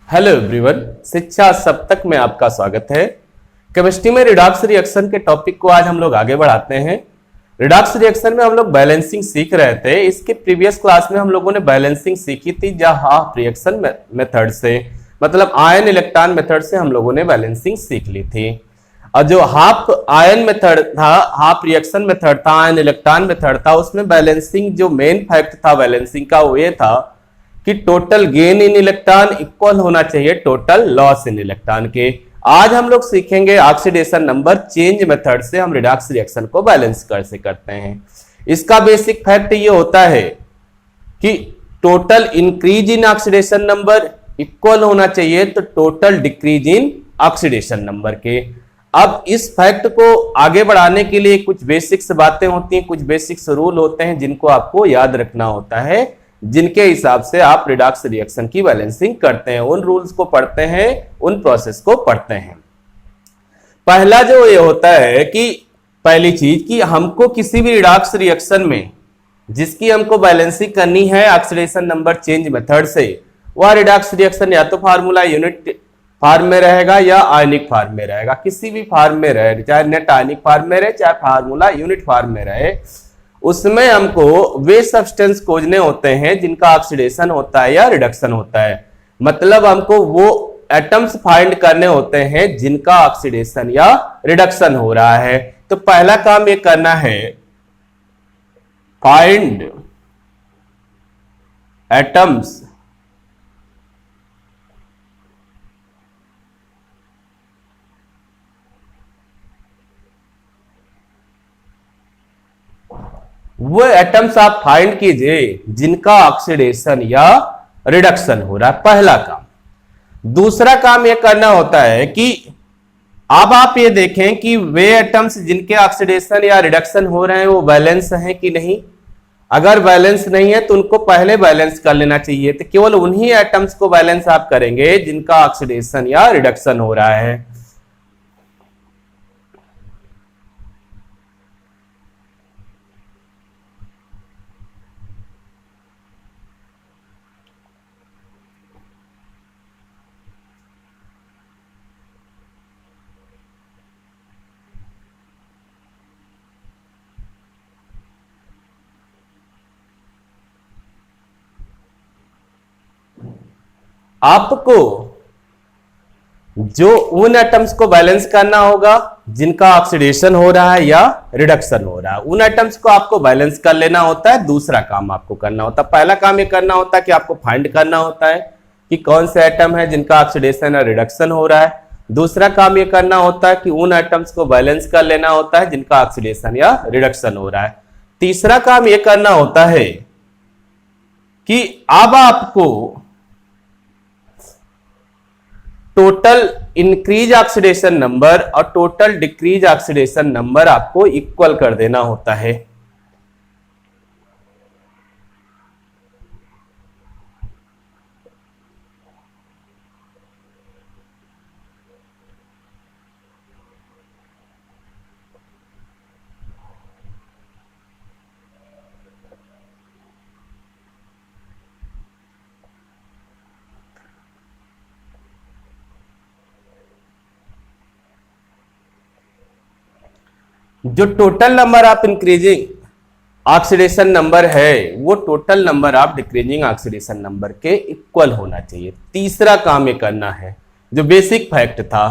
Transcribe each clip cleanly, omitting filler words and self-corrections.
Hello everyone, शिक्षा सप्तक में आपका स्वागत है। केमिस्ट्री में रिडॉक्स रिएक्शन के टॉपिक को आज हम लोग आगे बढ़ाते हैं। रिडॉक्स रिएक्शन में हम लोग बैलेंसिंग सीख रहे थे। इसके प्रीवियस क्लास में हम लोगों ने बैलेंसिंग सीखी थी जहां हाफ रिएक्शन मेथड से, मतलब आयन इलेक्ट्रॉन मेथड से हम लोगों ने बैलेंसिंग सीख ली थी। और जो हाफ आयन मेथड था, हाफ रिएक्शन मेथड था, आयन इलेक्ट्रॉन मेथड था, उसमें बैलेंसिंग जो मेन फैक्ट था बैलेंसिंग का वो ये था कि total gain in electron equal होना चाहिए टोटल लॉस इन इलेक्ट्रॉन के। आज हम लोग सीखेंगे ऑक्सीडेशन नंबर चेंज मेथड से हम रिडॉक्स रिएक्शन को बैलेंस कैसे करते हैं। इसका बेसिक फैक्ट ये होता है कि total increase in oxidation number equal होना चाहिए तो total decrease in oxidation number के। अब इस फैक्ट को आगे बढ़ाने के लिए कुछ बेसिक्स बातें होती हैं, कुछ बेसिक्स रूल होते हैं जिनको आपको याद रखना होता है, जिनके हिसाब से आप रिडॉक्स रिएक्शन की बैलेंसिंग करते हैं। उन रूल्स को पढ़ते हैं, उन प्रोसेस को पढ़ते हैं। पहला जो ये होता है कि पहली चीज कि हमको किसी भी रिडॉक्स रिएक्शन में जिसकी हमको बैलेंसिंग करनी है ऑक्सीडेशन नंबर चेंज मेथड से, वह रिडॉक्स रिएक्शन या तो फार्मूला यूनिट फॉर्म में रहेगा या आयनिक फॉर्म में रहेगा। किसी भी फॉर्म में रहे, चाहे नेट आयनिक फॉर्म में रहे चाहे फार्मूला यूनिट फॉर्म में रहे, उसमें हमको वे सब्सटेंस खोजने होते हैं जिनका ऑक्सीडेशन होता है या रिडक्शन होता है। मतलब हमको वो एटम्स फाइंड करने होते हैं जिनका ऑक्सीडेशन या रिडक्शन हो रहा है। तो पहला काम ये करना है, फाइंड एटम्स वो एटम्स आप फाइंड कीजिए जिनका ऑक्सीडेशन या रिडक्शन हो रहा है, पहला काम। दूसरा काम यह करना होता है कि अब आप ये देखें कि वे एटम्स जिनके ऑक्सीडेशन या रिडक्शन हो रहे हैं वो बैलेंस हैं कि नहीं। अगर बैलेंस नहीं है तो उनको पहले बैलेंस कर लेना चाहिए। तो केवल उन्हीं एटम्स को बैलेंस आप करेंगे जिनका ऑक्सीडेशन या रिडक्शन हो रहा है। आपको जो उन एटम्स को बैलेंस करना होगा जिनका ऑक्सीडेशन हो रहा है या रिडक्शन हो रहा है, उन एटम्स को आपको बैलेंस कर लेना होता है। दूसरा काम आपको करना होता है, पहला काम ये करना होता है कि आपको फाइंड करना होता है कि कौन से एटम है जिनका ऑक्सीडेशन या रिडक्शन हो रहा है। दूसरा काम ये करना होता है कि उन एटम्स को बैलेंस कर लेना होता है जिनका ऑक्सीडेशन या रिडक्शन हो रहा है। तीसरा काम ये करना होता है कि अब आपको टोटल इंक्रीज ऑक्सीडेशन नंबर और टोटल डिक्रीज ऑक्सीडेशन नंबर आपको इक्वल कर देना होता है। जो total number of increasing oxidation number है वो total number of decreasing oxidation number के इक्वल होना चाहिए। तीसरा काम ये करना है जो बेसिक फैक्ट था।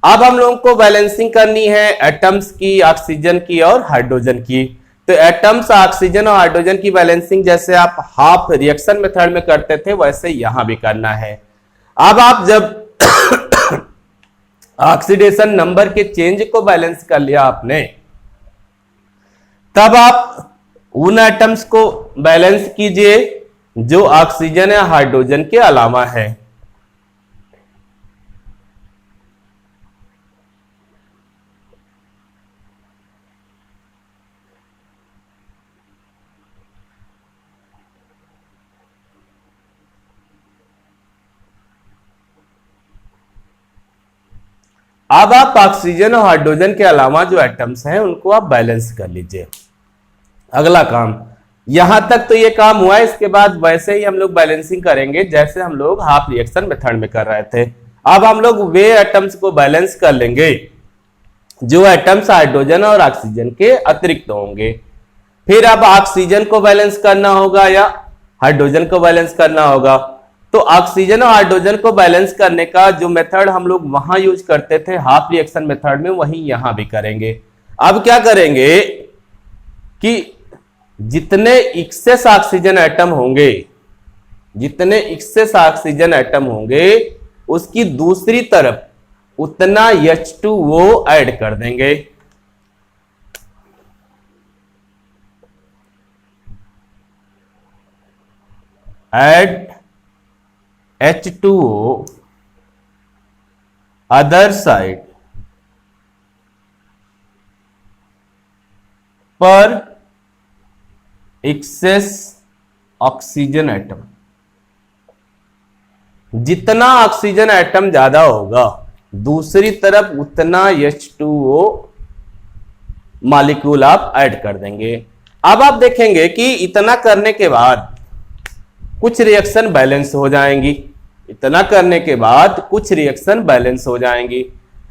अब हम लोगों को बैलेंसिंग करनी है एटम्स की, ऑक्सीजन की और हाइड्रोजन की। तो एटम्स, ऑक्सीजन और हाइड्रोजन की बैलेंसिंग जैसे आप हाफ रिएक्शन मेथड में करते थे वैसे यहां भी करना है। अब आप जब ऑक्सीडेशन नंबर के चेंज को बैलेंस कर लिया आपने, तब आप उन एटम्स को बैलेंस कीजिए जो ऑक्सीजन या हाइड्रोजन के अलावा है। अब आप ऑक्सीजन और हाइड्रोजन के अलावा जो एटम्स हैं उनको आप बैलेंस कर लीजिए। अगला काम, यहां तक तो ये काम हुआ है। इसके बाद वैसे ही हम लोग बैलेंसिंग करेंगे जैसे हम लोग हाफ रिएक्शन मेथड में कर रहे थे। अब हम लोग वे एटम्स को बैलेंस कर लेंगे जो एटम्स हाइड्रोजन और ऑक्सीजन के अतिरिक्त होंगे। फिर अब ऑक्सीजन को बैलेंस करना होगा या हाइड्रोजन को बैलेंस करना होगा। तो ऑक्सीजन और हाइड्रोजन को बैलेंस करने का जो मेथड हम लोग वहां यूज करते थे हाफ रिएक्शन मेथड में, वही यहां भी करेंगे। अब क्या करेंगे कि जितने एक्सेस ऑक्सीजन एटम होंगे, जितने एक्सेस ऑक्सीजन एटम होंगे उसकी दूसरी तरफ उतना H2O ऐड कर देंगे। ऐड H2O अदर साइड पर एक्सेस ऑक्सीजन एटम। जितना ऑक्सीजन एटम ज्यादा होगा दूसरी तरफ उतना H2O मॉलिक्यूल आप ऐड कर देंगे। अब आप देखेंगे कि इतना करने के बाद कुछ रिएक्शन बैलेंस हो जाएंगी। इतना करने के बाद कुछ रिएक्शन बैलेंस हो जाएंगी,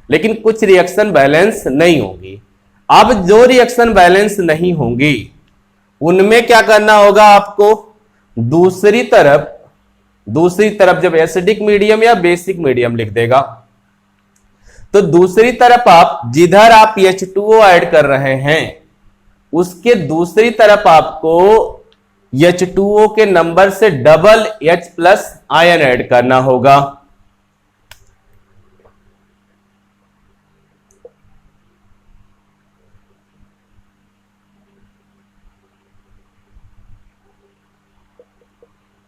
लेकिन कुछ रिएक्शन बैलेंस नहीं होगी। अब जो रिएक्शन बैलेंस नहीं होंगी उनमें क्या करना होगा आपको, दूसरी तरफ जब एसिडिक मीडियम या बेसिक मीडियम लिख देगा तो दूसरी तरफ आप जिधर आप H2O ऐड कर रहे हैं उसके दूसरी तरफ आपको H2O के नंबर से डबल H+ आयन ऐड करना होगा।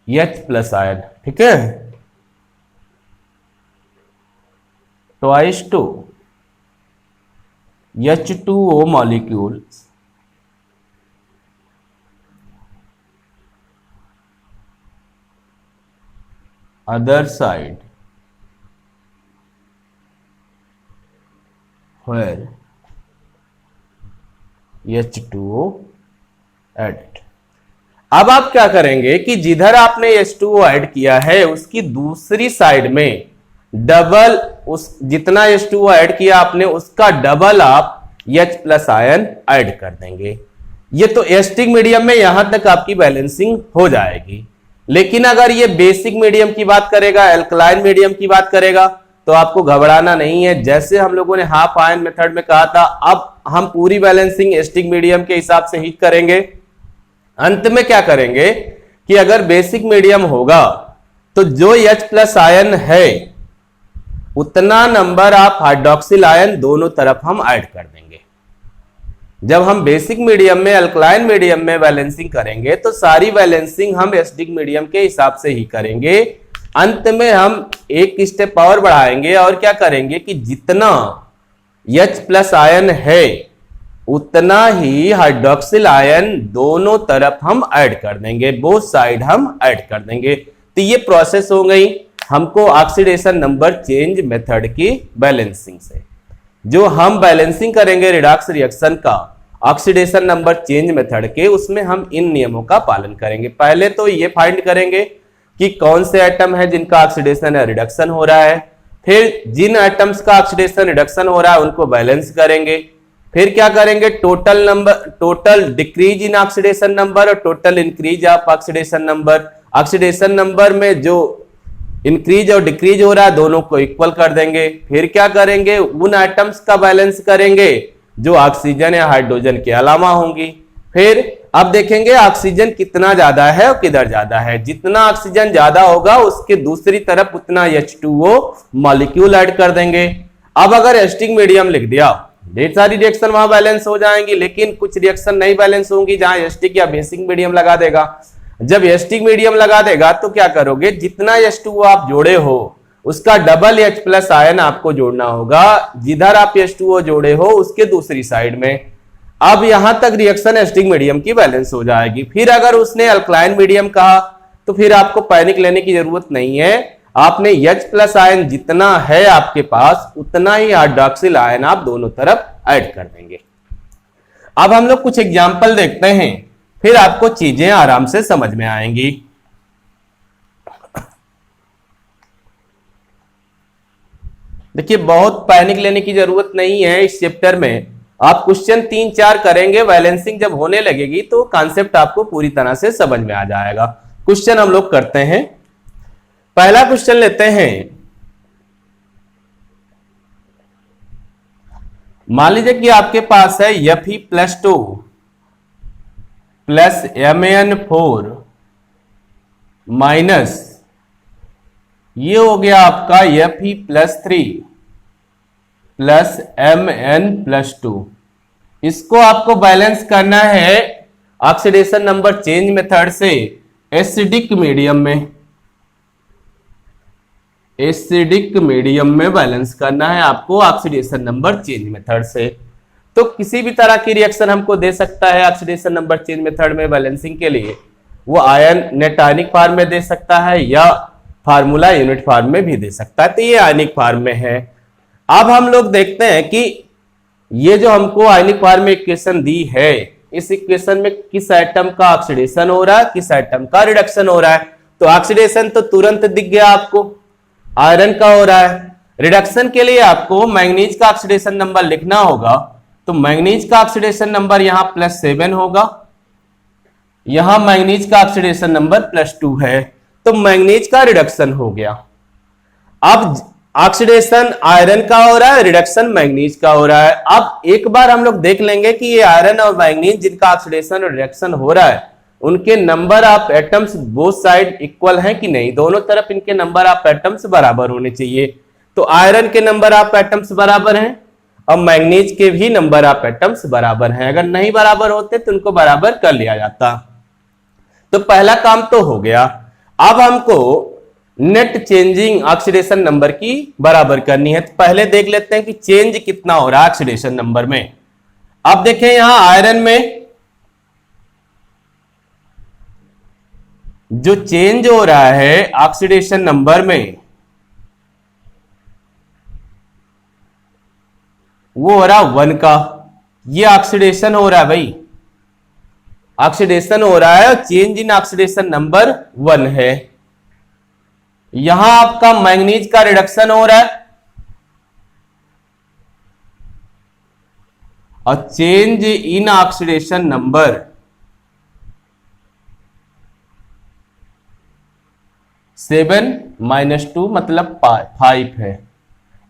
H+ आयन, ठीक है, twice two H2O molecule other side where H2O added। अब आप क्या करेंगे कि जिधर आपने H2O ऐड किया है उसकी दूसरी साइड में डबल, उस जितना H2O ऐड किया आपने उसका डबल आप H+ आयन ऐड कर देंगे। ये तो एसिडिक मीडियम में यहां तक आपकी बैलेंसिंग हो जाएगी। लेकिन अगर ये बेसिक मीडियम की बात करेगा, एल्कलाइन मीडियम की बात करेगा, तो आपको घबराना नहीं है। जैसे हम लोगों ने हाफ आयन मेथड में कहा था, अब हम पूरी बैलेंसिंग एसिडिक मीडियम के हिसाब से ही करेंगे। अंत में क्या करेंगे कि अगर बेसिक मीडियम होगा तो जो H+ आयन है उतना नंबर आप हाइड्रोक्सिल आयन दोनों तरफ हम ऐड कर देंगे। जब हम बेसिक मीडियम में अल्कलाइन मीडियम में बैलेंसिंग करेंगे तो सारी बैलेंसिंग हम एसिडिक मीडियम के हिसाब से ही करेंगे। अंत में हम एक स्टेप और बढ़ाएंगे और क्या करेंगे कि जितना H+ आयन है उतना ही हाइड्रोक्सिल आयन दोनों तरफ हम ऐड कर देंगे, बोथ साइड हम ऐड कर देंगे। तो ये प्रोसेस हो गई हमको ऑक्सीडेशन नंबर चेंज मेथड की बैलेंसिंग से। जो हम बैलेंसिंग करेंगे रिडॉक्स रिएक्शन का ऑक्सीडेशन नंबर चेंज मेथड के, उसमें हम इन नियमों का पालन करेंगे। पहले तो ये फाइंड करेंगे कि कौन से एटम है जिनका ऑक्सीडेशन या रिडक्शन हो रहा है। फिर जिन एटम्स का ऑक्सीडेशन रिडक्शन हो रहा है उनको बैलेंस करेंगे। फिर क्या करेंगे, total decrease in oxidation number और total increase of oxidation number. Oxidation number में जो इंक्रीज और डिक्रीज हो रहा है दोनों को इक्वल कर देंगे। फिर क्या करेंगे, उन एटम्स का बैलेंस करेंगे जो ऑक्सीजन या हाइड्रोजन के अलावा होंगी। फिर अब देखेंगे ऑक्सीजन कितना ज्यादा है और किधर ज्यादा है। जितना ऑक्सीजन ज्यादा होगा उसके दूसरी तरफ उतना H2O मॉलिक्यूल ऐड कर देंगे। अब अगर एसिडिक मीडियम लिख दिया, ढेर सारी रिएक्शन वहां बैलेंस हो जाएंगी, लेकिन कुछ रिएक्शन नहीं बैलेंस होंगी जहां एसिडिक या बेसिक मीडियम लगा देगा। जब एसिडिक मीडियम लगा देगा तो क्या करोगे, जितना H2O आप जोड़े हो उसका डबल H+ आयन आपको जोड़ना होगा जिधर आप H2O जोड़े हो उसके दूसरी साइड में। अब यहां तक रिएक्शन एसिडिक मीडियम की बैलेंस हो जाएगी। फिर अगर उसने अल्कलाइन मीडियम कहा तो फिर आपको पैनिक लेने की जरूरत नहीं है। आपने H+ आयन जितना है आपके पास उतना ही हाइड्रोक्सिल आयन आप दोनों तरफ ऐड कर देंगे। अब हम लोग कुछ एग्जाम्पल देखते हैं फिर आपको चीजें आराम से समझ में आएंगी। देखिए, बहुत पैनिक लेने की जरूरत नहीं है इस चैप्टर में। आप क्वेश्चन 3-4 करेंगे, बैलेंसिंग जब होने लगेगी तो कॉन्सेप्ट आपको पूरी तरह से समझ में आ जाएगा। क्वेश्चन हम लोग करते हैं। पहला क्वेश्चन लेते हैं। मान लीजिए कि आपके पास है Fe+2 प्लस Man4 माइनस ये हो गया आपका Fe+3 प्लस Mn+2। इसको आपको बैलेंस करना है ऑक्सीडेशन नंबर चेंज मेथड से एसिडिक मीडियम में। एसिडिक मीडियम में बैलेंस करना है आपको ऑक्सीडेशन नंबर चेंज मेथड से। तो किसी भी तरह की रिएक्शन हमको दे सकता है ऑक्सीडेशन नंबर चेंज मेथड में बैलेंसिंग के लिए। वो आयन नेट आयनिक फॉर्म में दे सकता है या फार्मूला यूनिट फॉर्म में भी दे सकता है। तो ये आयनिक फॉर्म में है। अब हम लोग देखते हैं कि ये जो हमको आयनिक फॉर्म में इक्वेशन दी है, इस इक्वेशन में किस एटम का ऑक्सीडेशन हो रहा है, किस एटम का रिडक्शन हो रहा है। तो ऑक्सीडेशन तो तुरंत दिख गया आपको, आयरन का हो रहा है। रिडक्शन के लिए आपको मैंगनीज का ऑक्सीडेशन नंबर लिखना होगा। तो मैंगनीज का ऑक्सीडेशन नंबर यहां +7 होगा, यहां मैंगनीज का ऑक्सीडेशन नंबर +2 है। तो मैंगनीज का रिडक्शन हो गया। अब ऑक्सीडेशन आयरन का हो रहा है, रिडक्शन मैंगनीज का हो रहा है। अब एक बार हम लोग देख लेंगे कि ये आयरन और मैंगनीज जिनका ऑक्सीडेशन और रिडक्शन हो रहा है, उनके number of atoms both side equal हैं कि नहीं। दोनों तरफ इनके नंबर ऑफ एटम्स बराबर होने चाहिए। तो आयरन के नंबर ऑफ एटम्स बराबर हैं और मैंगनीज के भी नंबर ऑफ एटम्स बराबर हैं। अगर नहीं बराबर होते तो उनको बराबर कर लिया जाता। तो पहला काम तो हो गया। अब हमको नेट चेंजिंग ऑक्सीडेशन नंबर की बराबर करनी है। तो पहले देख लेते हैं कि चेंज कितना हो रहा है ऑक्सीडेशन नंबर में। अब देखें यहां आयरन में जो चेंज हो रहा है ऑक्सीडेशन नंबर में, वो हो रहा 1 का। ये ऑक्सीडेशन हो रहा है भाई, ऑक्सीडेशन हो रहा है और चेंज इन ऑक्सीडेशन नंबर 1 है। यहां आपका मैंगनीज का रिडक्शन हो रहा है और चेंज इन ऑक्सीडेशन नंबर 7 - 2 मतलब 5 है।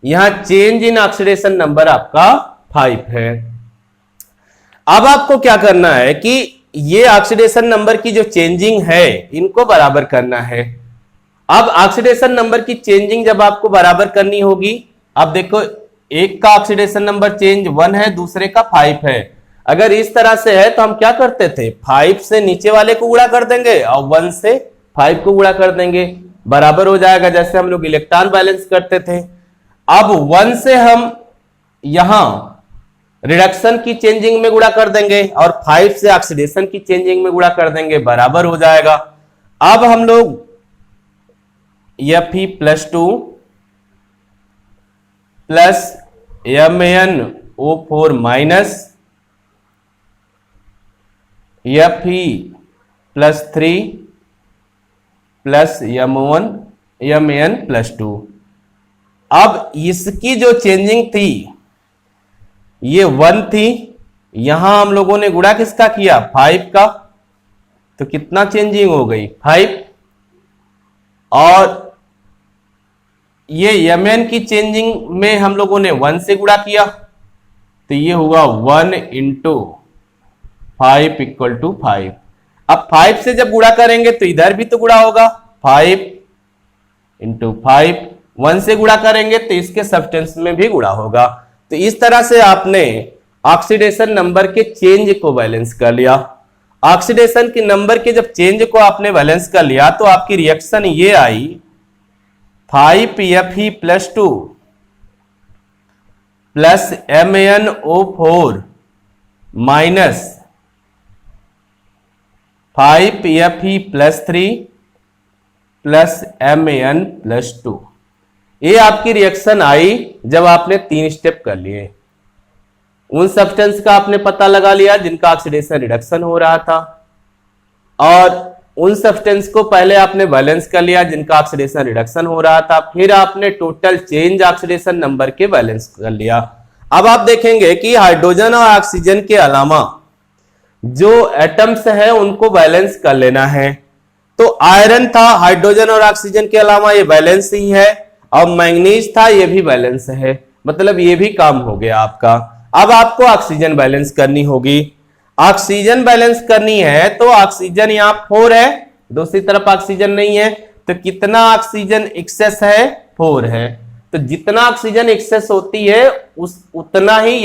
यहां चेंज इन ऑक्सीडेशन नंबर आपका 5 है। अब आपको क्या करना है कि ये ऑक्सीडेशन नंबर की जो चेंजिंग है इनको बराबर करना है। अब ऑक्सीडेशन नंबर की चेंजिंग जब आपको बराबर करनी होगी, अब देखो एक का ऑक्सीडेशन नंबर चेंज 1 है, दूसरे का 5 है। अगर इस तरह से है तो हम क्या करते थे, 5 से नीचे वाले को गुणा कर देंगे और 1 से 5 को गुणा कर देंगे, बराबर हो जाएगा। जैसे हम लोग इलेक्ट्रॉन बैलेंस करते थे। अब 1 से हम यहां रिडक्शन की चेंजिंग में गुणा कर देंगे और 5 से ऑक्सीडेशन की चेंजिंग में गुणा कर देंगे, बराबर हो जाएगा। अब हम लोग Fe+2 plus MnO4 minus Fe+3 plus Mn+2। अब इसकी जो चेंजिंग थी ये 1 थी, यहां हम लोगों ने गुणा किसका किया, 5 का। तो कितना चेंजिंग हो गई, 5। और ये Mn की चेंजिंग में हम लोगों ने 1 से गुणा किया, तो ये हुआ 1 × 5 = 5। अब 5 से जब गुणा करेंगे तो इधर भी तो गुणा होगा, 5 × 5। 1 से गुणा करेंगे तो इसके सब्सटेंस में भी गुणा होगा। तो इस तरह से आपने ऑक्सीडेशन नंबर के चेंज को बैलेंस कर लिया। ऑक्सीडेशन के नंबर के जब चेंज को आपने बैलेंस कर लिया तो आपकी रिएक्शन ये आई, 5Fe+2 plus MnO4 minus 5Fe+3 plus Mn+2। ये आपकी रिएक्शन आई जब आपने 3 स्टेप कर लिए। उन सब्सटेंस का आपने पता लगा लिया जिनका ऑक्सीडेशन रिडक्शन हो रहा था, और उन सब्सटेंस को पहले आपने बैलेंस कर लिया जिनका ऑक्सीडेशन रिडक्शन हो रहा था, फिर आपने टोटल चेंज ऑक्सीडेशन नंबर के बैलेंस कर लिया। अब आप देखेंगे कि हाइड्रोजन और ऑक्सीजन के अलावा जो एटम्स है उनको बैलेंस कर लेना है। तो आयरन था हाइड्रोजन और ऑक्सीजन के अलावा, ये बैलेंस ही है, और मैंगनीज था, ये भी बैलेंस है, मतलब ये भी काम हो गया आपका। अब आपको ऑक्सीजन बैलेंस करनी होगी। ऑक्सीजन बैलेंस करनी है तो ऑक्सीजन यहाँ 4 है, दूसरी तरफ ऑक्सीजन नहीं है, तो कितना ऑक्सीजन एक्सेस है? 4 है। तो जितना ऑक्सीजन एक्सेस होती है उतना ही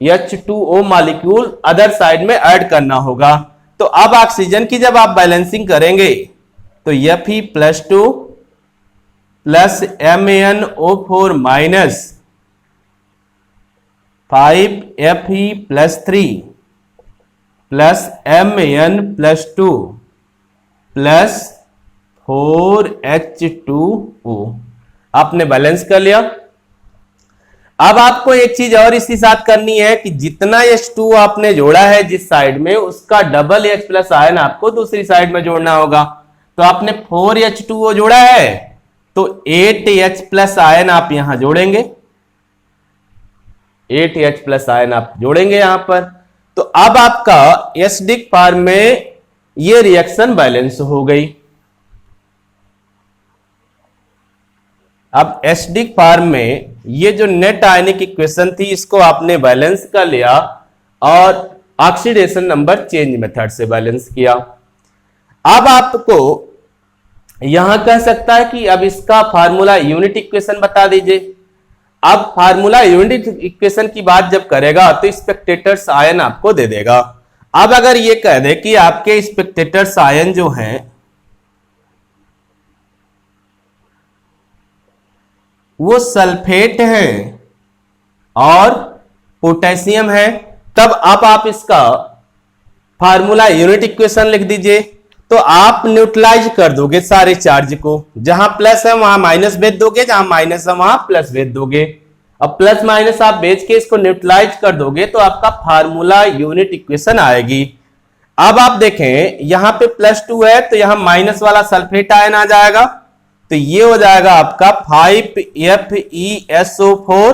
H2O मॉलिक्यूल अदर साइड में ऐड करना होगा। तो अब ऑक्सीजन की जब आप बैलेंसिंग करेंगे तो Fe+2 plus MnO4 minus 5Fe+3 plus Mn+2 plus 4H2O आपने बैलेंस कर लिया। अब आपको एक चीज और इसी साथ करनी है कि जितना H2 आपने जोड़ा है जिस साइड में, उसका डबल H प्लस आयन आपको दूसरी साइड में जोड़ना होगा। तो आपने 4H2O जोड़ा है तो 8H प्लस आयन आप यहां जोड़ेंगे, 8H प्लस आयन आप जोड़ेंगे यहां पर। तो अब आपका एसिडिक फॉर्म में ये रिएक्शन बैलेंस हो गई। अब एसिडिक फॉर्म में ये जो नेट आयनिक इक्वेशन थी इसको आपने बैलेंस कर लिया और ऑक्सीडेशन नंबर चेंज मेथड से बैलेंस किया। अब आपको यहां कह सकता है कि अब इसका फार्मूला यूनिट इक्वेशन बता दीजिए। अब फार्मूला यूनिट इक्वेशन की बात जब करेगा तो स्पेक्टेटर्स आयन आपको दे देगा। अब अगर ये कह दे कि आपके स्पेक्टेटर्स आयन जो हैं वो सल्फेट है और पोटेशियम है, तब अब आप इसका फार्मूला यूनिट इक्वेशन लिख दीजिए। तो आप न्यूट्रलाइज कर दोगे सारे चार्ज को, जहां प्लस है वहां माइनस भेज दोगे, जहां माइनस है वहां प्लस भेज दोगे। अब प्लस माइनस आप भेज के इसको न्यूट्रलाइज कर दोगे तो आपका फार्मूला यूनिट इक्वेशन आएगी। अब आप देखें यहां पे +2 है तो यहां माइनस वाला सल्फेट आयन आ जाएगा, तो ये हो जाएगा आपका 5FeSO4।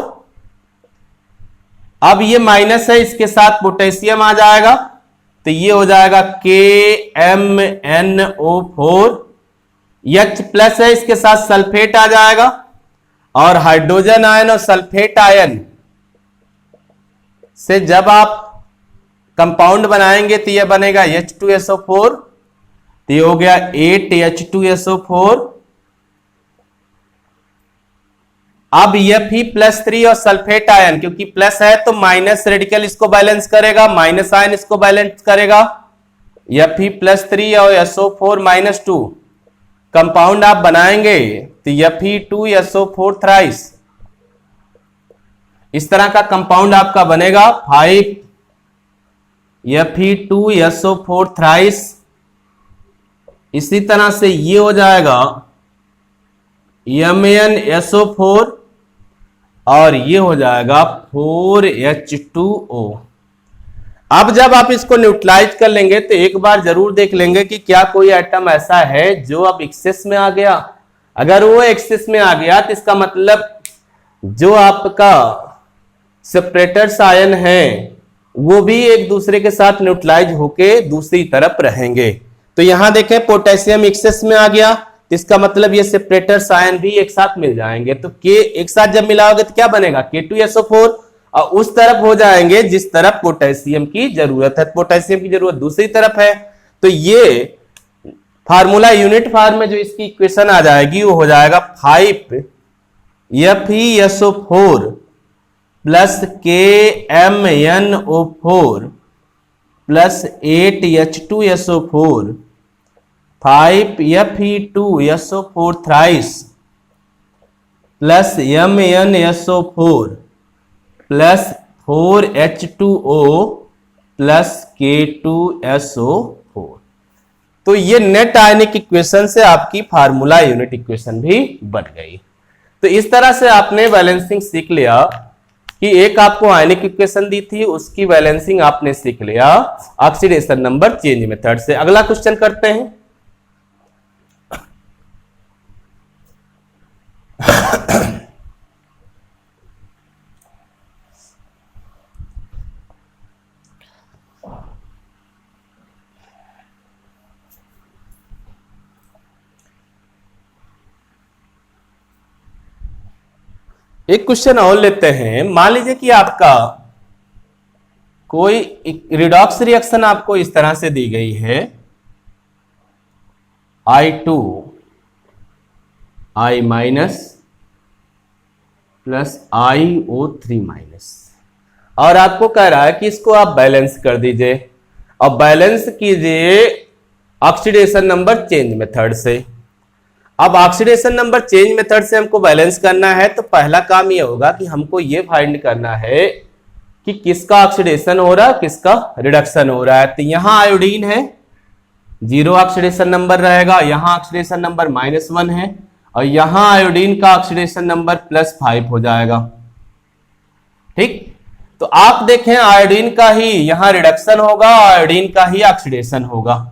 अब ये माइनस है, इसके साथ पोटेशियम आ जाएगा तो ये हो जाएगा KMnO4। H प्लस है, इसके साथ सल्फेट आ जाएगा और हाइड्रोजन आयन और सल्फेट आयन से जब आप कंपाउंड बनाएंगे तो ये बनेगा H2SO4, तो ये हो गया 8H2SO4। अब Fe+3 और सल्फेट आयन, क्योंकि प्लस है तो माइनस रेडिकल इसको बैलेंस करेगा, माइनस आयन इसको बैलेंस करेगा। Fe+3 और SO4-2 कंपाउंड आप बनाएंगे तो Fe2SO4 थ्राइस, इस तरह का कंपाउंड आपका बनेगा 5Fe2SO4 थ्राइस। इसी तरह से ये हो जाएगा MnSO4 और ये हो जाएगा 4H2O। अब जब आप इसको न्यूट्रलाइज कर लेंगे तो एक बार जरूर देख लेंगे कि क्या कोई एटम ऐसा है जो अब एक्सेस में आ गया। अगर वो एक्सेस में आ गया तो इसका मतलब जो आपका सेपरेटर्स आयन है वो भी एक दूसरे के साथ न्यूट्रलाइज होके दूसरी तरफ रहेंगे। तो यहां देखें पोटेशियम एक्सेस में आ गया, इसका मतलब ये सेपरेटर्स आयन भी एक साथ मिल जाएंगे। तो K एक साथ जब मिलाओगे तो क्या बनेगा K2SO4, और उस तरफ हो जाएंगे जिस तरफ पोटेशियम की जरूरत है, पोटेशियम की जरूरत दूसरी तरफ है। तो ये फार्मूला यूनिट फॉर्म में जो इसकी इक्वेशन आ जाएगी वो हो जाएगा 5FeSO4 plus KMnO4 plus 8H2SO4 5Fe2SO4 thrice plus MnSO4 plus 4H2O plus K2SO4। तो ये नेट आयनिक इक्वेशन से आपकी फार्मूला यूनिट इक्वेशन भी बन गई। तो इस तरह से आपने बैलेंसिंग सीख लिया कि एक आपको आयनिक इक्वेशन दी थी, उसकी बैलेंसिंग आपने सीख लिया ऑक्सीडेशन नंबर चेंज मेथड से। अगला क्वेश्चन करते हैं। एक क्वेश्चन और लेते हैं। मान लीजिए कि आपका कोई रिडॉक्स रिएक्शन आपको इस तरह से दी गई है, I2 I minus plus IO3 minus, और आपको कह रहा है कि इसको आप बैलेंस कर दीजिए और बैलेंस कीजिए ऑक्सीडेशन नंबर चेंज मेथड से। अब ऑक्सीडेशन नंबर चेंज मेथड से हमको बैलेंस करना है, तो पहला काम यह होगा कि हमको ये फाइंड करना है कि किसका ऑक्सीडेशन हो रहा है, किसका रिडक्शन हो रहा है। तो यहां आयोडीन है, 0 ऑक्सीडेशन नंबर रहेगा, यहां ऑक्सीडेशन नंबर -1 है, और यहां आयोडीन का ऑक्सीडेशन नंबर +5 हो जाएगा। ठीक, तो आप देखें आयोडीन का ही यहां रिडक्शन होगा, आयोडीन का ही ऑक्सीडेशन होगा।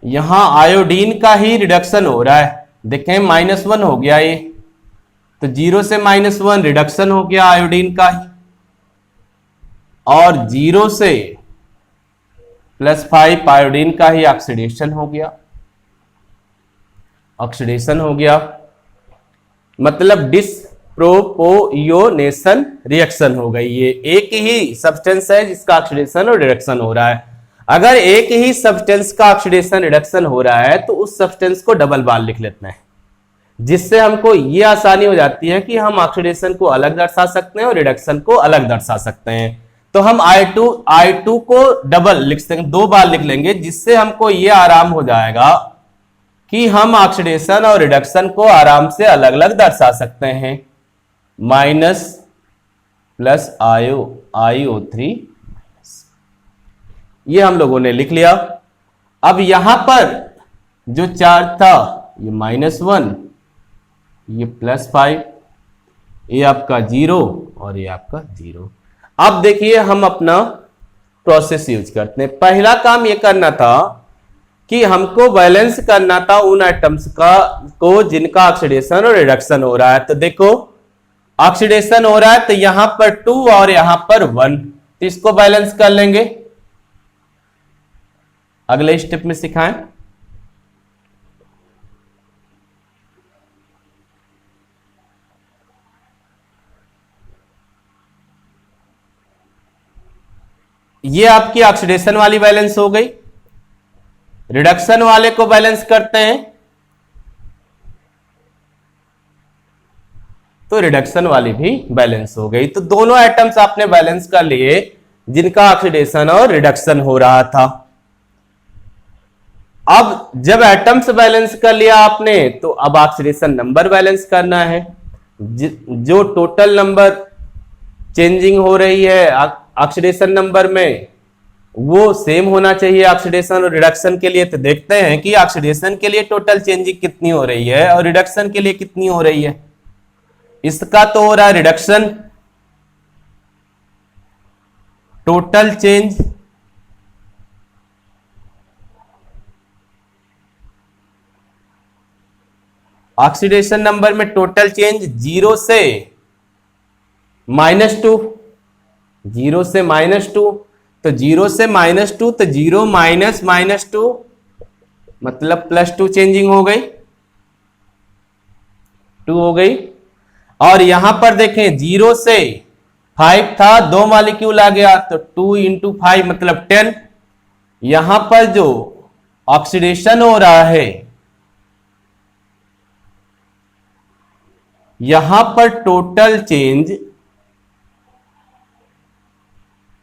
यहां आयोडीन का ही रिडक्शन हो रहा है, देखें -1 हो गया ये, तो 0 से -1 रिडक्शन हो गया आयोडीन का ही, और 0 से +5 आयोडीन का ही ऑक्सीडेशन हो गया, ऑक्सीडेशन हो गया, मतलब डिसप्रोपोरियोनेशन रिएक्शन हो गई। ये एक ही सब्सटेंस है जिसका ऑक्सीडेशन और रिडक्शन हो रहा है। अगर एक ही सब्सटेंस का ऑक्सीडेशन रिडक्शन हो रहा है तो उस सब्सटेंस को डबल बार लिख लेते हैं, जिससे हमको ये आसानी हो जाती है कि हम ऑक्सीडेशन को अलग दर्शा सकते हैं और रिडक्शन को अलग दर्शा सकते हैं। तो हम I2 को डबल लिख सकते, 2 बार लिख लेंगे, जिससे हमको ये आराम हो जाएगा कि हम ऑक्सीडेशन और रिडक्शन को आराम से अलग अलग दर्शा सकते हैं। माइनस प्लस IO3, ये हम लोगों ने लिख लिया। अब यहां पर जो चार्ज था ये -1, ये +5, ये आपका 0 और ये आपका 0। अब देखिए हम अपना प्रोसेस यूज करते हैं। पहला काम ये करना था कि हमको बैलेंस करना था उन एटम्स को जिनका ऑक्सीडेशन और रिडक्शन हो रहा है। तो देखो ऑक्सीडेशन हो रहा है तो यहां पर 2 और यहां पर 1, तो इसको बैलेंस कर लेंगे। अगले स्टेप में सिखाएं। ये आपकी ऑक्सीडेशन वाली बैलेंस हो गई। रिडक्शन वाले को बैलेंस करते हैं तो रिडक्शन वाली भी बैलेंस हो गई। तो दोनों एटम्स आपने बैलेंस कर लिए जिनका ऑक्सीडेशन और रिडक्शन हो रहा था। अब जब एटम्स बैलेंस कर लिया आपने तो अब ऑक्सीडेशन नंबर बैलेंस करना है। जो टोटल नंबर चेंजिंग हो रही है ऑक्सीडेशन नंबर में वो सेम होना चाहिए ऑक्सीडेशन और रिडक्शन के लिए। तो देखते हैं कि ऑक्सीडेशन के लिए टोटल चेंजिंग कितनी हो रही है और रिडक्शन के लिए कितनी हो रही है। इसका तो हो रहा है reduction, total change oxidation number में टोटल चेंज 0 से -2, 0 से -2, तो 0 से -2 तो 0 माइनस -2 मतलब +2 चेंजिंग हो गई, 2 हो गई। और यहां पर देखें 0 से 5 था, 2 मॉलिक्यूल आ गया तो 2 × 5 मतलब 10। यहां पर जो ऑक्सीडेशन हो रहा है यहां पर टोटल चेंज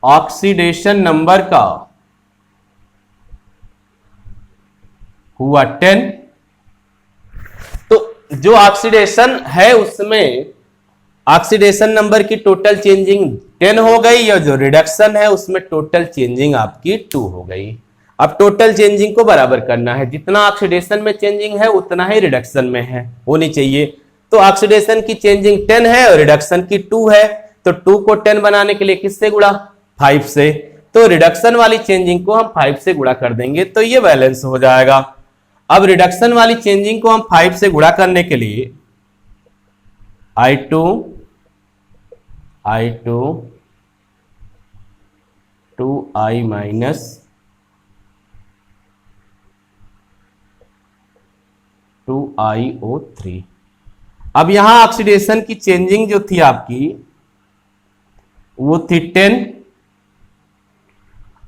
ऑक्सीडेशन नंबर का हुआ 10। तो जो ऑक्सीडेशन है उसमें ऑक्सीडेशन नंबर की टोटल चेंजिंग 10 हो गई और जो रिडक्शन है उसमें टोटल चेंजिंग आपकी 2 हो गई। अब टोटल चेंजिंग को बराबर करना है, जितना ऑक्सीडेशन में चेंजिंग है उतना ही रिडक्शन में है होनी चाहिए। तो ऑक्सीडेशन की चेंजिंग 10 है और रिडक्शन की 2 है, तो 2 को 10 बनाने के लिए किससे गुणा? 5 से। तो रिडक्शन वाली चेंजिंग को हम 5 से गुणा कर देंगे तो ये बैलेंस हो जाएगा। अब रिडक्शन वाली चेंजिंग को हम 5 से गुणा करने के लिए I2 2I माइनस 2iO3। अब यहां ऑक्सीडेशन की चेंजिंग जो थी आपकी वो थी 10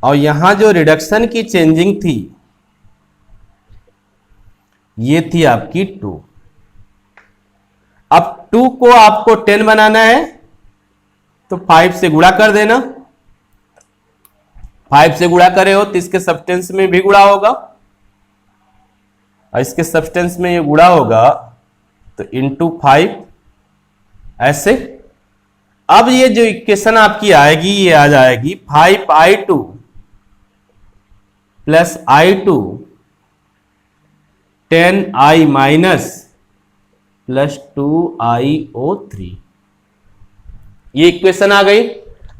और यहां जो रिडक्शन की चेंजिंग थी ये थी आपकी 2। अब 2 को आपको 10 बनाना है तो 5 से गुणा कर देना। 5 से गुणा करे हो तो इसके सब्सटेंस में भी गुणा होगा और इसके सब्सटेंस में ये गुणा होगा तो इंटू 5 ऐसे। अब ये जो इक्वेशन आपकी आएगी ये आ जाएगी 5i2 plus I2 10i minus plus 2iO3। ये इक्वेशन आ गई।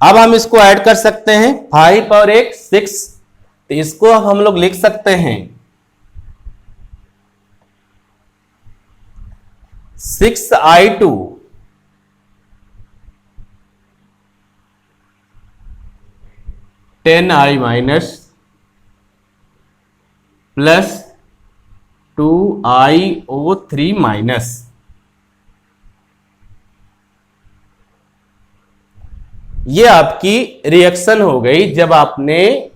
अब हम इसको ऐड कर सकते हैं, 5 और 1 6, तो इसको हम लोग लिख सकते हैं 6i2 10i minus plus 2iO3 minus. ये आपकी रिएक्शन हो गई जब आपने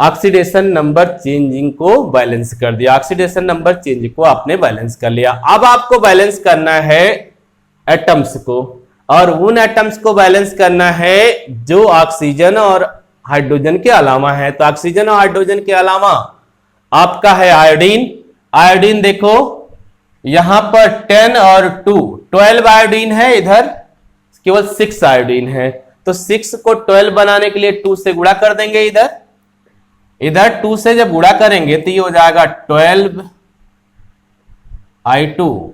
ऑक्सीडेशन नंबर चेंजिंग को बैलेंस कर दिया। ऑक्सीडेशन नंबर चेंज को आपने बैलेंस कर लिया। अब आपको बैलेंस करना है एटम्स को, और उन एटम्स को बैलेंस करना है जो ऑक्सीजन और हाइड्रोजन के अलावा है। तो ऑक्सीजन और हाइड्रोजन के अलावा आपका है आयोडीन। आयोडीन देखो यहां पर 10 और 2 12 आयोडीन है, इधर केवल 6 आयोडीन है। तो 6 को 12 बनाने के लिए 2 से गुणा कर देंगे। इधर 2 से जब गुणा करेंगे तो ये हो जाएगा 12i2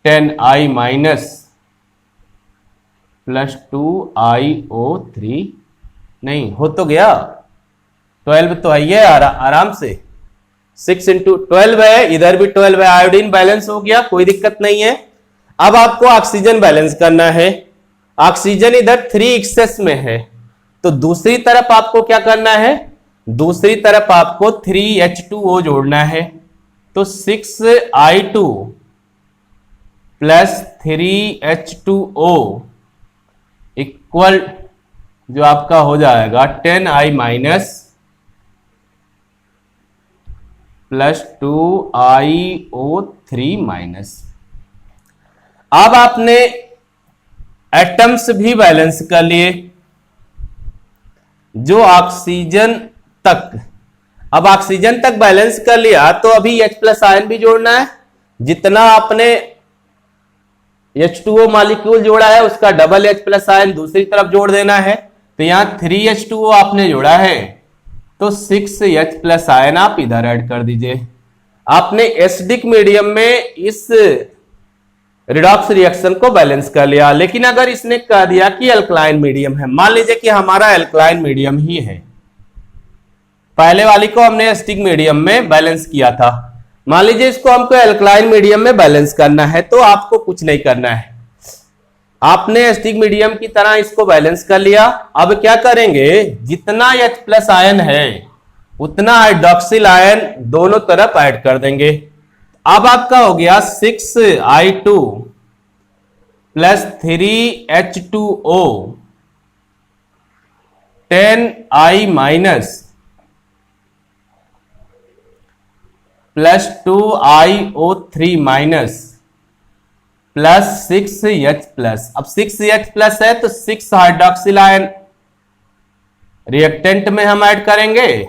10i minus plus 2iO3। नहीं हो तो गया, 12 तो है ये आराम से, 6 इंटू 12 है, इधर भी 12 है। आयोडीन बैलेंस हो गया, कोई दिक्कत नहीं है। अब आपको ऑक्सीजन बैलेंस करना है। ऑक्सीजन इधर 3 एक्सेस में है, तो दूसरी तरफ आपको क्या करना है? दूसरी तरफ आपको 3H2O जोड़ना है। तो 6i2 प्लस 3H2O इक्वल जो आपका हो जाएगा 10i minus plus 2iO3 minus. अब आपने एटम्स भी बैलेंस कर लिए जो ऑक्सीजन तक। अब ऑक्सीजन तक बैलेंस कर लिया तो अभी H प्लस आयन भी जोड़ना है। जितना आपने H2O मॉलिक्यूल जोड़ा है उसका डबल H प्लस आयन दूसरी तरफ जोड़ देना है। तो यहां 3H2O आपने जोड़ा है तो 6H प्लस आयन आप इधर ऐड कर दीजिए। आपने एसिडिक मीडियम में इस रिडॉक्स रिएक्शन को बैलेंस कर लिया। लेकिन अगर इसने कह दिया कि अल्कलाइन मीडियम है, मान लीजिए कि हमारा अल्कलाइन मीडियम ही है, पहले वाली को हमने एसिडिक मीडियम में बैलेंस किया था, मान लीजिए इसको हमको अल्कलाइन मीडियम में बैलेंस करना है, तो आपको कुछ नहीं करना है, आपने एसिडिक मीडियम की तरह इसको बैलेंस कर लिया। अब क्या करेंगे, जितना H प्लस आयन है उतना हाइड्रोक्सिल आयन दोनों तरफ ऐड कर देंगे। अब आपका हो गया 6i2 plus 3H2O 10i minus plus 2iO3 minus plus 6H plus. अब 6H प्लस है तो 6 हाइड्रोक्सिल आयन रिएक्टेंट में हम ऐड करेंगे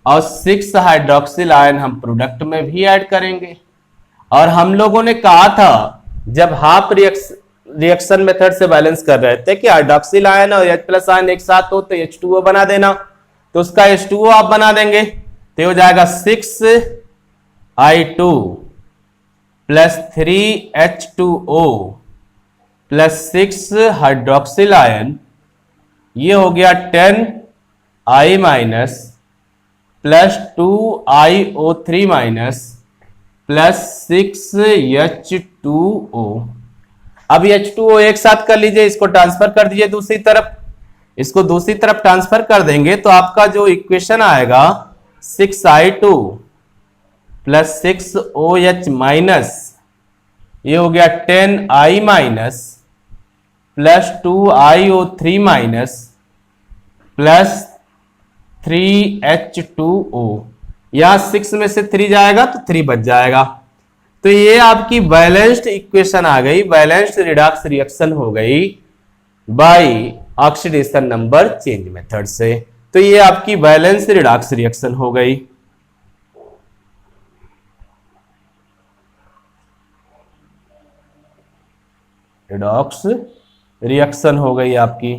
और 6 हाइड्रोक्सिल आयन हम प्रोडक्ट में भी ऐड करेंगे। और हम लोगों ने कहा था जब हाफ रिएक्शन मेथड से बैलेंस कर रहे थे कि हाइड्रोक्सिल आयन और H प्लस आयन एक साथ हो तो H2O बना देना, तो उसका H2O आप बना देंगे तो हो जाएगा 6i2 plus 3H2O plus 6 hydroxyl ion, ये हो गया 10I minus plus 2iO3 minus plus 6H2O। अब H2O एक साथ कर लीजिए, इसको ट्रांसफर कर दीजिए दूसरी तरफ, इसको दूसरी तरफ ट्रांसफर कर देंगे तो आपका जो इक्वेशन आएगा 6I2 प्लस 6OH माइनस, ये हो गया 10I minus plus 2iO3 minus plus 3H2O। यहां 6 में से 3 जाएगा तो 3 बच जाएगा। तो ये आपकी बैलेंस्ड इक्वेशन आ गई, बैलेंस्ड रिडॉक्स रिएक्शन हो गई by oxidation number change method से। तो ये आपकी बैलेंस्ड रिडॉक्स रिएक्शन हो गई। रिडॉक्स रिएक्शन हो गई आपकी।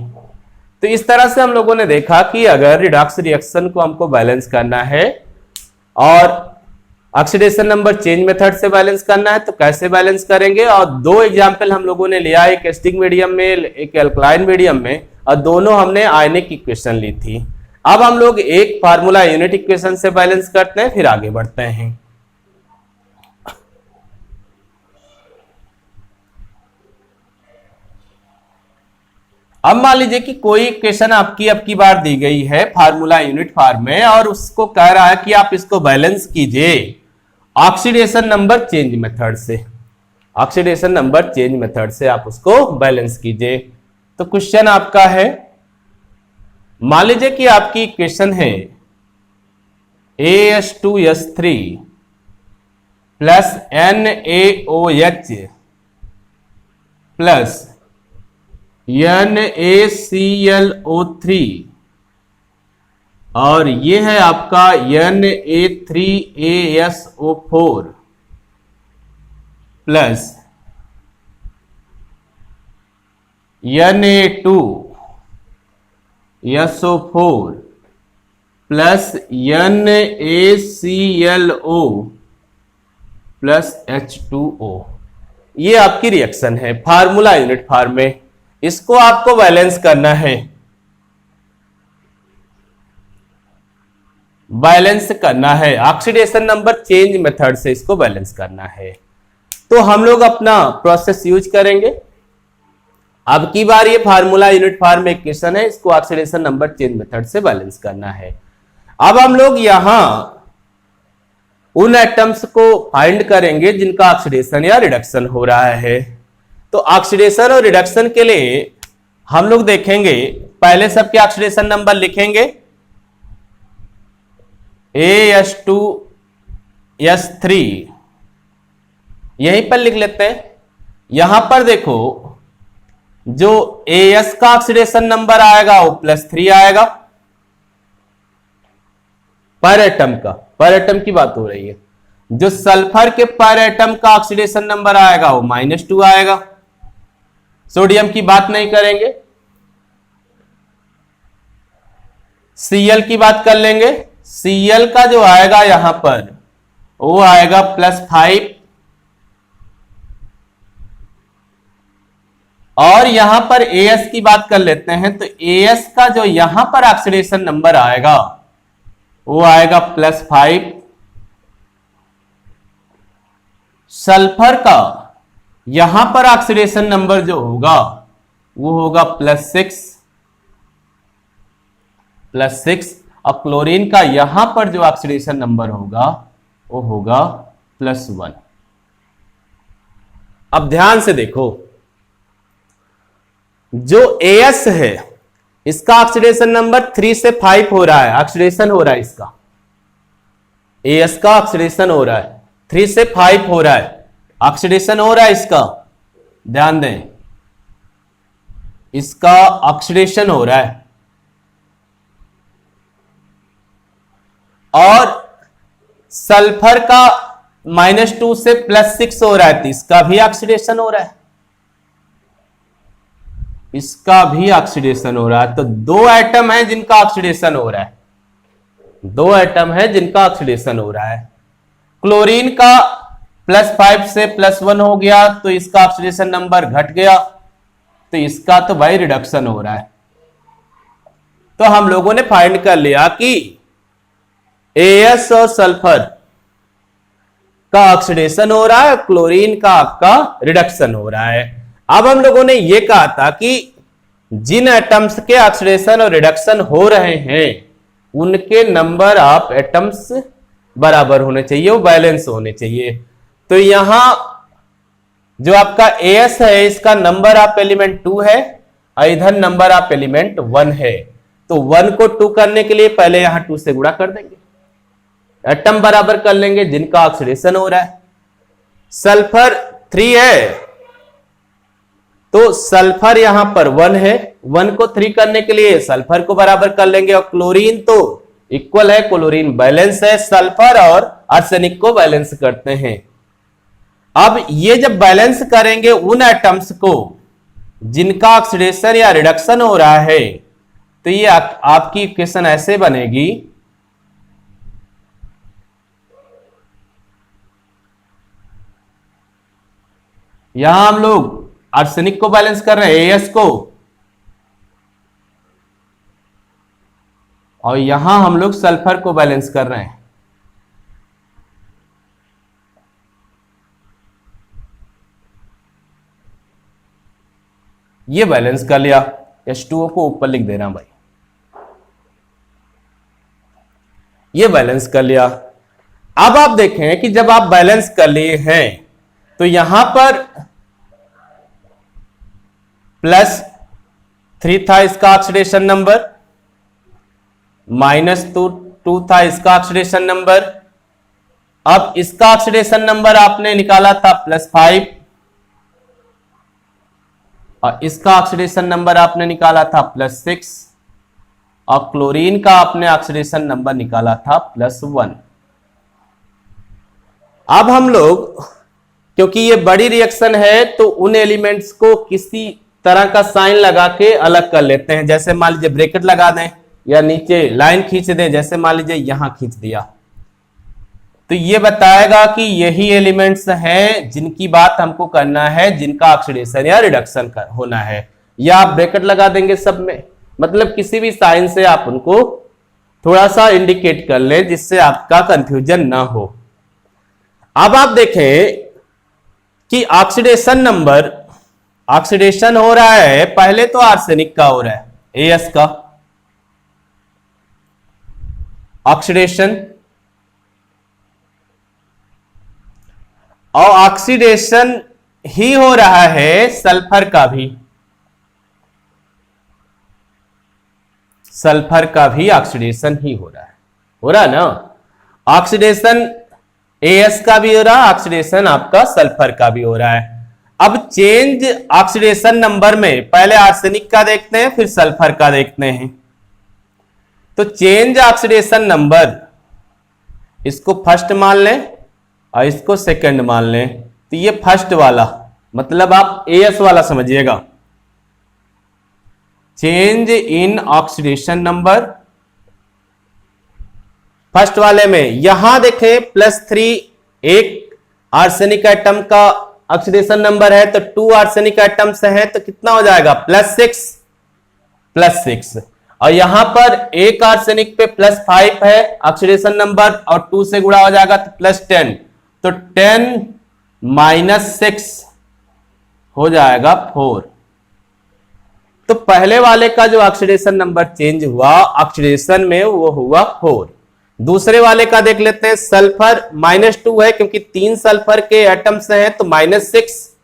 तो इस तरह से हम लोगों ने देखा कि अगर रिडॉक्स रिएक्शन को हमको बैलेंस करना है और ऑक्सीडेशन नंबर चेंज मेथड से बैलेंस करना है तो कैसे बैलेंस करेंगे। और दो एग्जाम्पल हम लोगों ने लिया, एक एसिडिक मीडियम में, एक एल्कलाइन मीडियम में, और दोनों हमने आयनिक इक्वेशन ली थी। अब हम लोग एक फार्मूला यूनिट इक्वेशन से बैलेंस करते हैं, फिर आगे बढ़ते हैं। अब मान लीजिए कि कोई इक्वेशन आपकी अब की बार दी गई है फार्मूला यूनिट फॉर्म में और उसको कह रहा है कि आप इसको बैलेंस कीजिए ऑक्सीडेशन नंबर चेंज मेथड से। ऑक्सीडेशन नंबर चेंज मेथड से आप उसको बैलेंस कीजिए। तो क्वेश्चन आपका है, मान लीजिए कि आपकी इक्वेशन है AS2S3 plus NaOH plus NaClO3 और ये है आपका Na3ASO4 plus Na2SO4 plus NaClO plus H2O। ये आपकी रिएक्शन है फार्मूला यूनिट फॉर्म में। इसको आपको बैलेंस करना है, बैलेंस करना है ऑक्सीडेशन नंबर चेंज मेथड से, इसको बैलेंस करना है। तो हम लोग अपना प्रोसेस यूज करेंगे। अब की बार ये फार्मूला यूनिट फॉर्म में इक्वेशन है, इसको ऑक्सीडेशन नंबर चेंज मेथड से बैलेंस करना है। अब हम लोग यहां उन एटम्स को फाइंड करेंगे जिनका ऑक्सीडेशन या रिडक्शन हो रहा है। तो ऑक्सीडेशन और रिडक्शन के लिए हम लोग देखेंगे, पहले सबके ऑक्सीडेशन नंबर लिखेंगे। AS2S3 यहीं पर लिख लेते हैं। यहां पर देखो जो AS का ऑक्सीडेशन नंबर आएगा वो +3 आएगा पर एटम का, पर एटम की बात हो रही है। जो सल्फर के पर एटम का ऑक्सीडेशन नंबर आएगा वो -2 आएगा। सोडियम की बात नहीं करेंगे। Cl की बात कर लेंगे। Cl का जो आएगा यहां पर वो आएगा +5 और यहां पर AS की बात कर लेते हैं। तो AS का जो यहां पर ऑक्सीडेशन नंबर आएगा वो आएगा +5। सल्फर का यहां पर ऑक्सीडेशन नंबर जो होगा वो होगा +6 और क्लोरीन का यहां पर जो ऑक्सीडेशन नंबर होगा वो होगा +1। अब ध्यान से देखो, जो AS है इसका ऑक्सीडेशन नंबर 3 से 5 हो रहा है, ऑक्सीडेशन हो रहा है इसका। AS का ऑक्सीडेशन हो रहा है 3 से 5 हो रहा है, ऑक्सीडेशन हो रहा है इसका। ध्यान दें, इसका ऑक्सीडेशन हो रहा है। और सल्फर का -2 से +6 हो रहा है तो इसका भी ऑक्सीडेशन हो रहा है, इसका भी ऑक्सीडेशन हो रहा है। तो दो एटम है जिनका ऑक्सीडेशन हो रहा है, दो एटम है जिनका ऑक्सीडेशन हो रहा है। क्लोरीन का +5 से +1 हो गया तो इसका ऑक्सीडेशन नंबर घट गया, तो इसका तो भाई रिडक्शन हो रहा है। तो हम लोगों ने फाइंड कर लिया कि एएस और सल्फर का ऑक्सीडेशन हो रहा है, क्लोरीन का आपका रिडक्शन हो रहा है। अब हम लोगों ने यह कहा था कि जिन एटम्स के ऑक्सीडेशन और रिडक्शन हो रहे हैं उनके नंबर ऑफ एटम्स बराबर होने चाहिए, वो बैलेंस होने चाहिए। तो यहां जो आपका एएस है इसका नंबर ऑफ एलिमेंट 2 है और इधर नंबर ऑफ एलिमेंट 1 है। तो 1 को 2 करने के लिए पहले यहां 2 से गुणा कर देंगे, एटम बराबर कर लेंगे जिनका ऑक्सीडेशन हो रहा है। सल्फर 3 है तो सल्फर यहां पर 1 है, 1 को 3 करने के लिए सल्फर को बराबर कर लेंगे। और क्लोरीन तो इक्वल है, क्लोरीन बैलेंस है, सल्फर और आर्सेनिक को बैलेंस करते हैं। अब ये जब बैलेंस करेंगे उन एटम्स को जिनका ऑक्सीडेशन या रिडक्शन हो रहा है, तो ये आपकी इक्वेशन ऐसे बनेगी, यहां हम लोग आर्सेनिक को बैलेंस कर रहे हैं, एएस को, और यहां हम लोग सल्फर को बैलेंस कर रहे हैं। ये बैलेंस कर लिया, H2O को ऊपर लिख दे रहा हूं भाई, ये बैलेंस कर लिया। अब आप देखें कि जब आप बैलेंस कर लिए हैं तो यहां पर +3 था इसका ऑक्सीडेशन नंबर, -2 था इसका ऑक्सीडेशन नंबर। अब इसका ऑक्सीडेशन नंबर आपने निकाला था +5 और इसका ऑक्सीडेशन नंबर आपने निकाला था +6 और क्लोरीन का आपने ऑक्सीडेशन नंबर निकाला था +1। अब हम लोग, क्योंकि ये बड़ी रिएक्शन है तो उन एलिमेंट्स को किसी तरह का साइन लगा के अलग कर लेते हैं। जैसे मान लीजिए ब्रैकेट लगा दें या नीचे लाइन खींच दें, जैसे मान लीजिए यहां खींच दिया, तो ये बताएगा कि यही एलिमेंट्स हैं जिनकी बात हमको करना है, जिनका ऑक्सीडेशन या रिडक्शन होना है। या आप ब्रैकेट लगा देंगे सब में, मतलब किसी भी साइन से आप उनको थोड़ा सा इंडिकेट कर ले जिससे आपका कंफ्यूजन ना हो। अब आप देखें कि ऑक्सीडेशन नंबर, ऑक्सीडेशन हो रहा है, पहले तो आर्सेनिक का हो रहा है, एएस का ऑक्सीडेशन, और ऑक्सीडेशन ही हो रहा है सल्फर का भी, सल्फर का भी ऑक्सीडेशन ही हो रहा है ना। ऑक्सीडेशन एएस का भी हो रहा है, ऑक्सीडेशन आपका सल्फर का भी हो रहा है। अब चेंज ऑक्सीडेशन नंबर में पहले आर्सेनिक का देखते हैं फिर सल्फर का देखते हैं। तो चेंज ऑक्सीडेशन नंबर, इसको फर्स्ट मान लें और इसको सेकंड मान लें, तो ये फर्स्ट वाला मतलब आप एएस वाला समझिएगा, change in oxidation number. First वाले में यहां देखें +3 एक आर्सेनिक एटम का ऑक्सीडेशन नंबर है, तो 2 आर्सेनिक एटम्स हैं तो कितना हो जाएगा +6 और यहां पर एक आर्सेनिक पे +5 है ऑक्सीडेशन नंबर और 2 से गुणा हो जाएगा तो +10, तो 10 - 6 हो जाएगा 4। तो पहले वाले का जो ऑक्सीडेशन नंबर चेंज हुआ ऑक्सीडेशन में वो हुआ 4। दूसरे वाले का देख लेते हैं, सल्फर -2 है क्योंकि 3 सल्फर के एटम्स हैं तो -6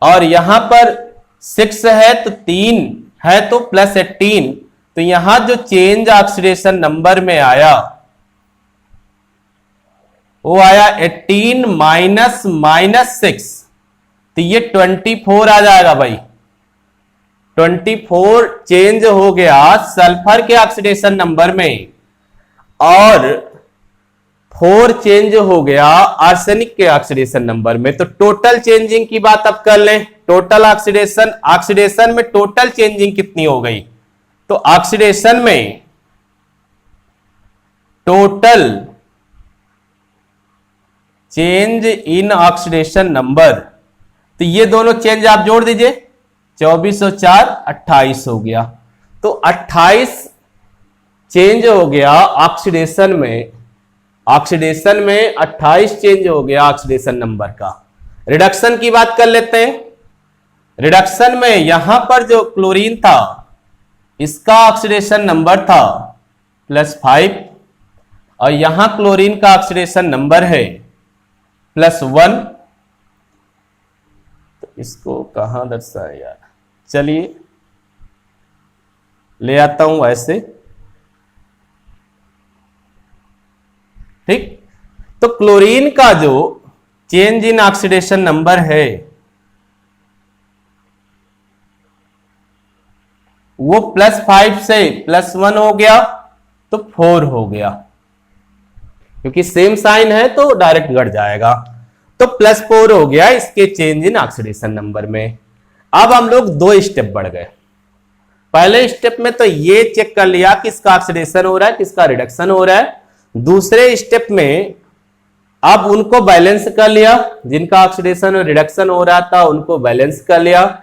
और यहां पर 6 है तो 3 है तो +18, तो यहां जो चेंज ऑक्सीडेशन नंबर में आया वो आया 18 - -6, तो ये 24 आ जाएगा भाई। 24 चेंज हो गया सल्फर के ऑक्सीडेशन नंबर में और 4 चेंज हो गया आर्सेनिक के ऑक्सीडेशन नंबर में। तो टोटल चेंजिंग की बात अब कर लें, टोटल ऑक्सीडेशन में टोटल चेंजिंग कितनी हो गई, तो ऑक्सीडेशन में total change in oxidation number, तो ये दोनों चेंज आप जोड़ दीजिए, 24 और 4 28 हो गया। तो 28 चेंज हो गया ऑक्सीडेशन में, ऑक्सीडेशन में 28 चेंज हो गया ऑक्सीडेशन नंबर का। रिडक्शन की बात कर लेते हैं। रिडक्शन में यहां पर जो क्लोरीन था इसका ऑक्सीडेशन नंबर था +5 और यहां क्लोरीन का ऑक्सीडेशन नंबर है +1। तो इसको कहां दर्शाया यार, चलिए ले आता हूं ऐसे, ठीक। तो क्लोरीन का जो चेंज इन ऑक्सीडेशन नंबर है वो +5 से +1 हो गया तो 4 हो गया, क्योंकि सेम साइन है तो डायरेक्ट घट जाएगा। तो +4 हो गया इसके चेंज इन ऑक्सीडेशन नंबर में। अब हम लोग 2 स्टेप बढ़ गए। पहले स्टेप में तो ये चेक कर लिया किसका ऑक्सीडेशन हो रहा है, किसका रिडक्शन हो रहा है। दूसरे स्टेप में अब उनको बैलेंस कर लिया, जिनका ऑक्सीडेशन और रिडक्शन हो रहा था उनको बैलेंस कर लिया।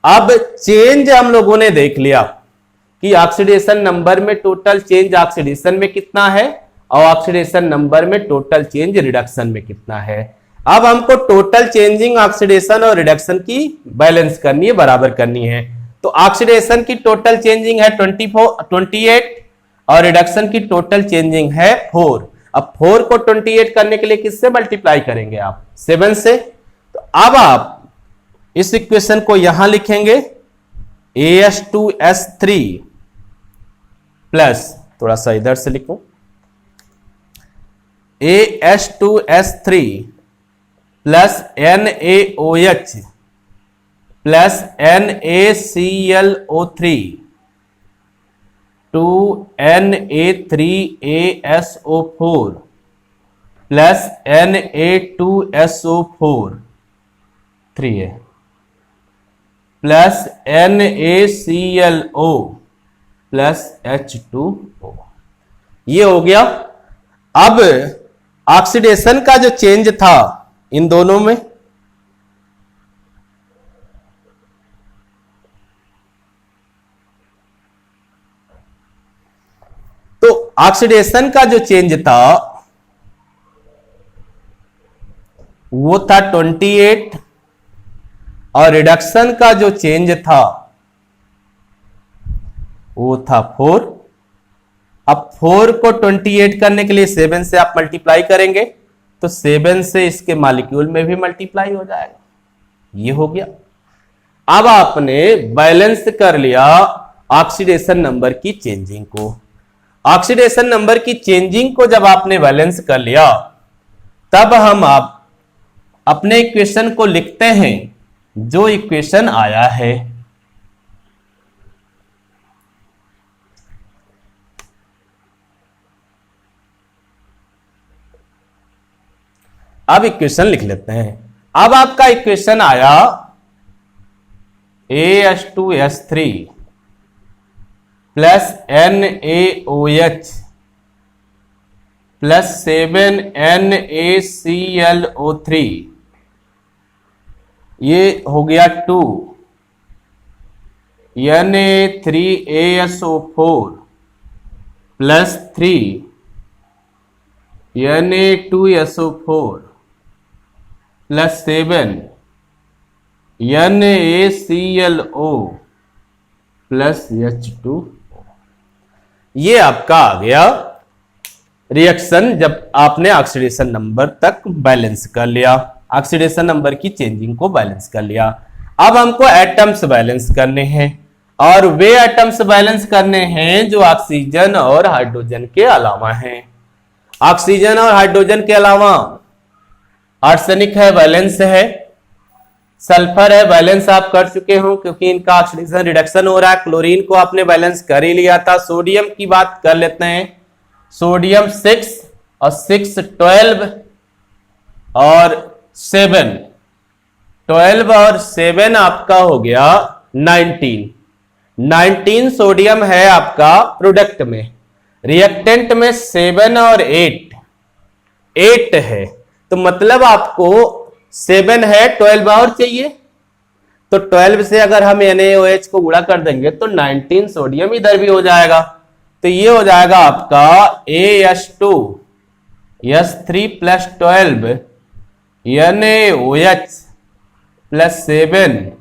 अब चेंज हम लोगों ने देख लिया कि ऑक्सीडेशन नंबर में टोटल चेंज ऑक्सीडेशन में कितना है और ऑक्सीडेशन नंबर में टोटल चेंज रिडक्शन में कितना है। अब हमको टोटल चेंजिंग ऑक्सीडेशन और रिडक्शन की बैलेंस करनी है, बराबर करनी है। तो ऑक्सीडेशन की टोटल चेंजिंग है 28 और रिडक्शन की टोटल चेंजिंग है 4। अब 4 को 28 करने के लिए किससे मल्टीप्लाई करेंगे आप, 7 से। तो अब आप इस इक्वेशन को यहां लिखेंगे AS2S3 प्लस, थोड़ा सा इधर से लिखूं, AS2S3 plus NaOH plus NaClO3 2Na3ASO4 plus Na2SO4 3 है प्लस NaClO प्लस H2O। ये हो गया। अब ऑक्सीडेशन का जो चेंज था इन दोनों में, तो ऑक्सीडेशन का जो चेंज था वो था 28 और रिडक्शन का जो चेंज था वो था 4। अब 4 को 28 करने के लिए 7 से आप मल्टीप्लाई करेंगे तो 7 से इसके मॉलिक्यूल में भी मल्टीप्लाई हो जाएगा। ये हो गया। अब आपने बैलेंस कर लिया ऑक्सीडेशन नंबर की चेंजिंग को। ऑक्सीडेशन नंबर की चेंजिंग को जब आपने बैलेंस कर लिया तब हम आप अपने इक्वेशन को लिखते हैं जो इक्वेशन आया है। अब इक्वेशन लिख लेते हैं। अब आपका इक्वेशन आया AS2S3 plus NaOH plus 7NaClO3, ये हो गया 2 Na3ASO4 plus 3 Na2SO4 plus 7 NaClO plus H2। ये आपका आ गया रिएक्शन जब आपने ऑक्सीडेशन नंबर तक बैलेंस कर लिया, ऑक्सीडेशन नंबर की चेंजिंग को बैलेंस कर लिया। अब हमको एटम्स बैलेंस करने हैं और वे एटम्स बैलेंस करने हैं जो ऑक्सीजन और हाइड्रोजन के अलावा हैं। ऑक्सीजन और हाइड्रोजन के अलावा आर्सेनिक है, वैलेंस है, सल्फर है, बैलेंस आप कर चुके हो क्योंकि इनका ऑक्सीडेशन रिडक्शन हो रहा है। क्लोरीन को आपने बैलेंस कर ही लिया था। सोडियम की बात कर लेते हैं। सोडियम 6 और 6 12 और 7, 12 और 7 आपका हो गया 19 सोडियम है आपका प्रोडक्ट में। रिएक्टेंट में 7 और 8 है। तो मतलब आपको 7 है, 12 और चाहिए। तो 12 से अगर हम NaOH को गुणा कर देंगे तो 19 सोडियम इधर भी हो जाएगा। तो ये हो जाएगा आपका AS2 S3 plus 12 NaOH plus 7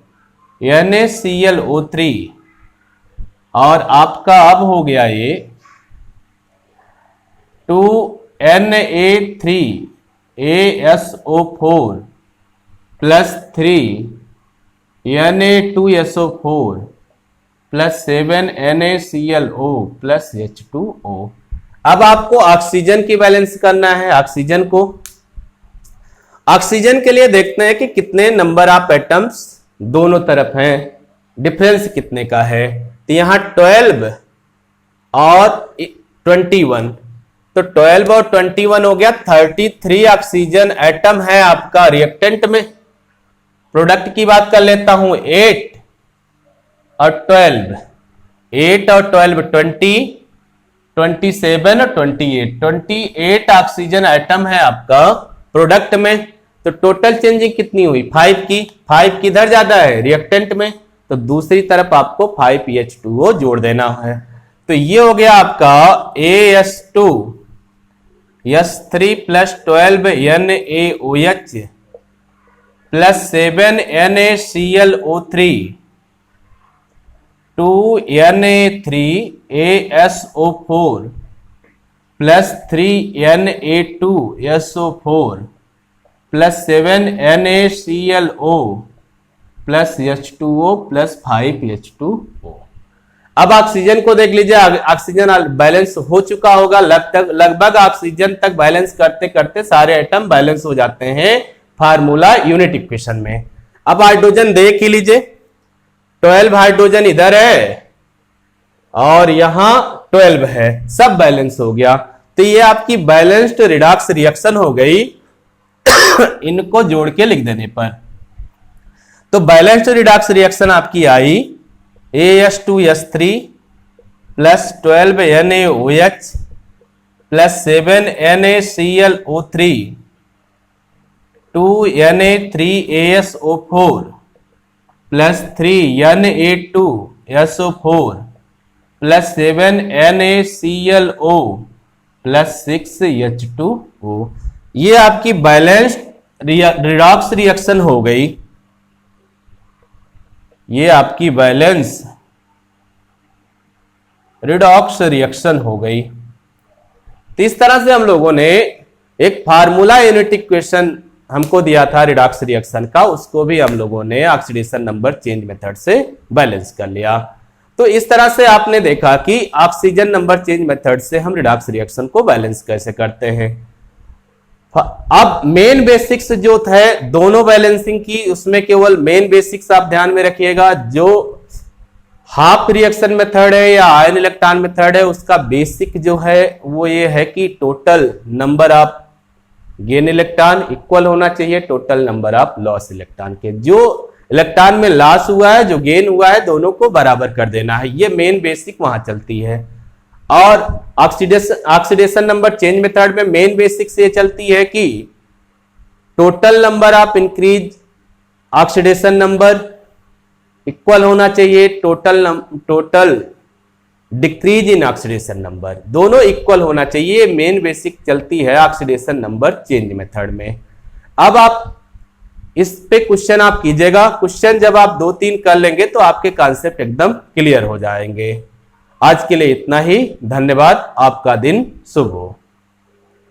NaClO3 और आपका अब हो गया ये 2Na3ASO4 plus 3 Na2SO4 plus 7 NaClO plus H2O। अब आपको ऑक्सीजन की बैलेंस करना है। ऑक्सीजन के लिए देखते हैं कि कितने नंबर ऑफ एटम्स दोनों तरफ हैं, डिफरेंस कितने का है। तो यहां 12 और 21, तो 12 और 21 हो गया 33 ऑक्सीजन एटम है आपका रिएक्टेंट में। प्रोडक्ट की बात कर लेता हूं, 8 और 12, 8 और 12 20, 27 और 28 ऑक्सीजन एटम है आपका प्रोडक्ट में। तो टोटल चेंजिंग कितनी हुई, 5 की। 5 किधर ज्यादा है, रिएक्टेंट में, तो दूसरी तरफ आपको 5H2O जोड़ देना है। तो ये हो गया आपका AS2 S3 plus 12 NaOH plus 7 NaClO3 2 Na3ASO4 plus 3 Na2SO4 plus 7 NaClO plus H2O plus 5H2O। अब ऑक्सीजन को देख लीजिए, ऑक्सीजन बैलेंस हो चुका होगा। लगभग ऑक्सीजन तक बैलेंस करते करते सारे एटम बैलेंस हो जाते हैं फार्मूला यूनिट इक्वेशन में। अब हाइड्रोजन देख ही लीजिए, 12 हाइड्रोजन इधर है और यहां 12 है, सब बैलेंस हो गया। तो ये आपकी बैलेंस्ड रिडॉक्स रिएक्शन हो गई इनको जोड़ के लिख देने पर। तो बैलेंस्ड रिडॉक्स रिएक्शन आपकी आई AS2S3 plus 12 NaOH plus 7 NaClO3 2 Na3ASO4 plus 3 Na2SO4 plus 7 NaClO plus 6H2O। ये आपकी बैलेंस्ड रिडॉक्स रिएक्शन हो गई। ये आपकी बैलेंस रिडॉक्स रिएक्शन हो गई। तो इस तरह से हम लोगों ने एक फार्मूला यूनिट इक्वेशन हमको दिया था रिडॉक्स रिएक्शन का, उसको भी हम लोगों ने ऑक्सीडेशन नंबर चेंज मेथड से बैलेंस कर लिया। तो इस तरह से आपने देखा कि ऑक्सीजन नंबर चेंज मेथड से हम रिडॉक्स रिएक्शन को बैलेंस कैसे करते हैं। अब मेन बेसिक्स जो है दोनों बैलेंसिंग की, उसमें केवल मेन बेसिक्स आप ध्यान में रखिएगा। जो हाफ रिएक्शन मेथड है या आयन इलेक्ट्रॉन मेथड है, उसका बेसिक जो है वो ये है कि total number of gain electron equal होना चाहिए total number of loss electron के। जो इलेक्ट्रॉन में लॉस हुआ है, जो गेन हुआ है, दोनों को बराबर कर देना है। ये मेन बेसिक वहां चलती है। और ऑक्सीडेशन नंबर चेंज मेथड में मेन बेसिक से चलती है कि total number of increase oxidation number equal होना चाहिए total decrease in oxidation number, दोनों इक्वल होना चाहिए। मेन बेसिक चलती है ऑक्सीडेशन नंबर चेंज मेथड में। अब आप इस पे क्वेश्चन आप कीजिएगा। क्वेश्चन जब आप 2-3 कर लेंगे तो आपके कॉन्सेप्ट एकदम क्लियर हो जाएंगे। आज के लिए इतना ही। धन्यवाद। आपका दिन शुभ हो।